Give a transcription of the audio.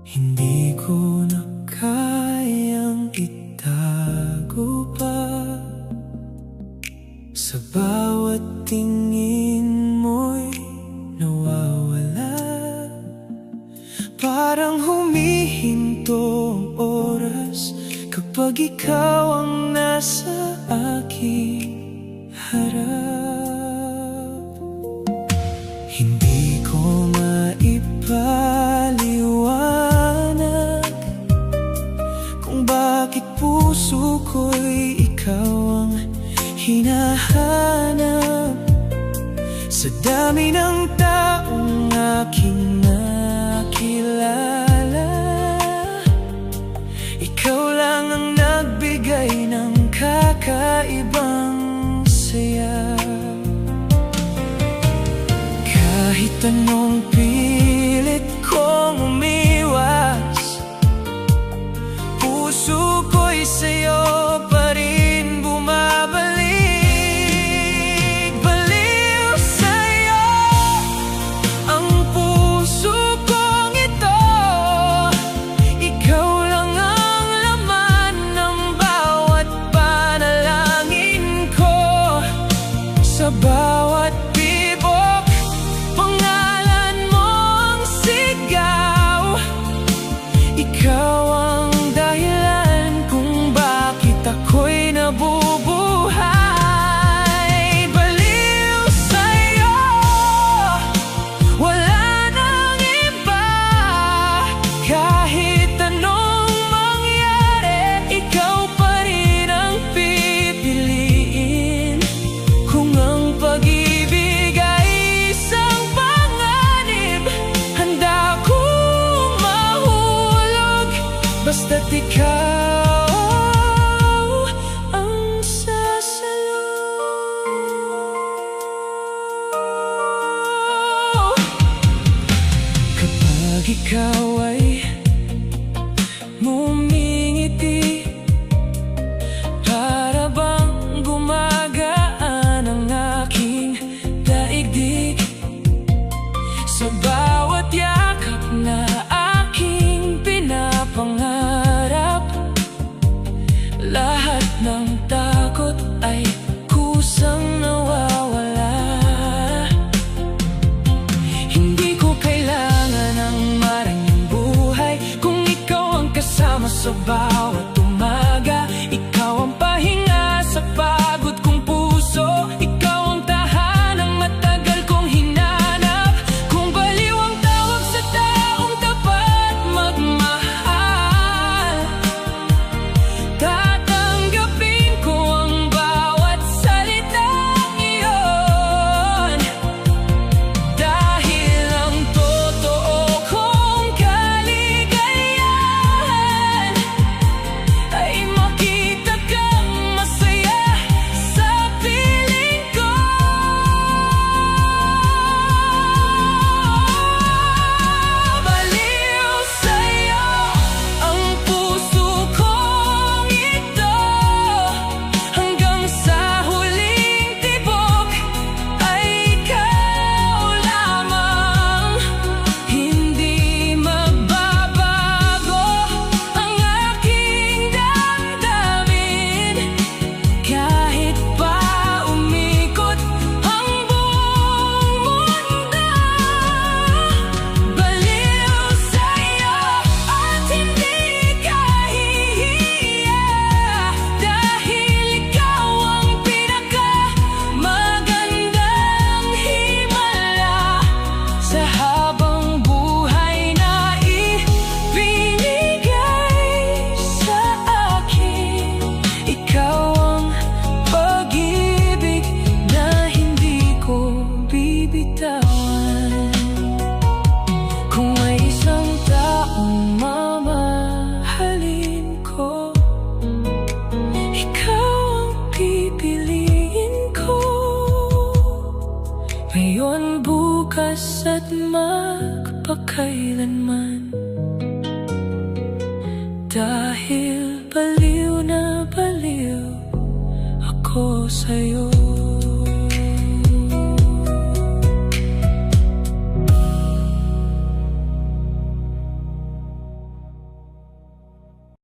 Hindi ko na kayang itago pa. Sa bawat tingin mo'y nawawala. Parang humihinto ang oras kapag ikaw ang nasa aking harap. Hindi ko maipaliwanag kung bakit puso ko'y ikaw ang hinahanap. Sa dami ng taong aking nakilala, ikaw lang ang nagbigay ng kakaibang saya. Kahit anong pilit kong umiwas, puso ko'y sa'yo pa rin bumabalik. Baliw sa'yo ang puso kong ito. Ikaw lang ang laman ng bawat panalangin ko. Sa bawat tibok, pangalan mo ang sigaw. Ikaw ang dahilan kung bakit ako'y nabubuhay. Baliw sa'yo, wala nang iba. Kahit anong mangyari, ikaw pa rin ang pipiliin. Kung ang pag-ibig ay isang panganib, handa kong mahulog basta't ikaw ang sasalo. Kapag ikaw ay ngumingiti, para bang gumagaan ang aking daigdig. Sa bawat yakap na aking pinapangarap, lahat ng takot ay kusang nawawala. Hindi ko kailangan ng maraming buhay kung ikaw ang kasama sa bawat umaga. Ikaw ang pahinga sa pagod kong puso. Ikaw ang tahanang matagal kong hinanap. Kung baliw ang tawag sa taong tapat magmahal, tatanggapin ko ang bawat salitang iyon. Dahil ang totoo kong kaligayahan ay makita kang masaya sa piling ko. Baliw sa'yo ang puso kong ito. Hanggang sa huling tibok ay ikaw lamang. Hindi magbabago ang aking damdamin, kahit pa umikot ang buong mundo. Baliw sa'yo at hindi ka hihiya, dahil ikaw ang pinakamagandang himala sa habang buhay na ibinigay sa akin. Ikaw ang pag-ibig na hindi ko bibitawan. Kung may isang taong mamahalin ko, ikaw ang pipiliin ko. Ngayon, bukas at magpakailanman. Dahil baliw na baliw ako sa'yo.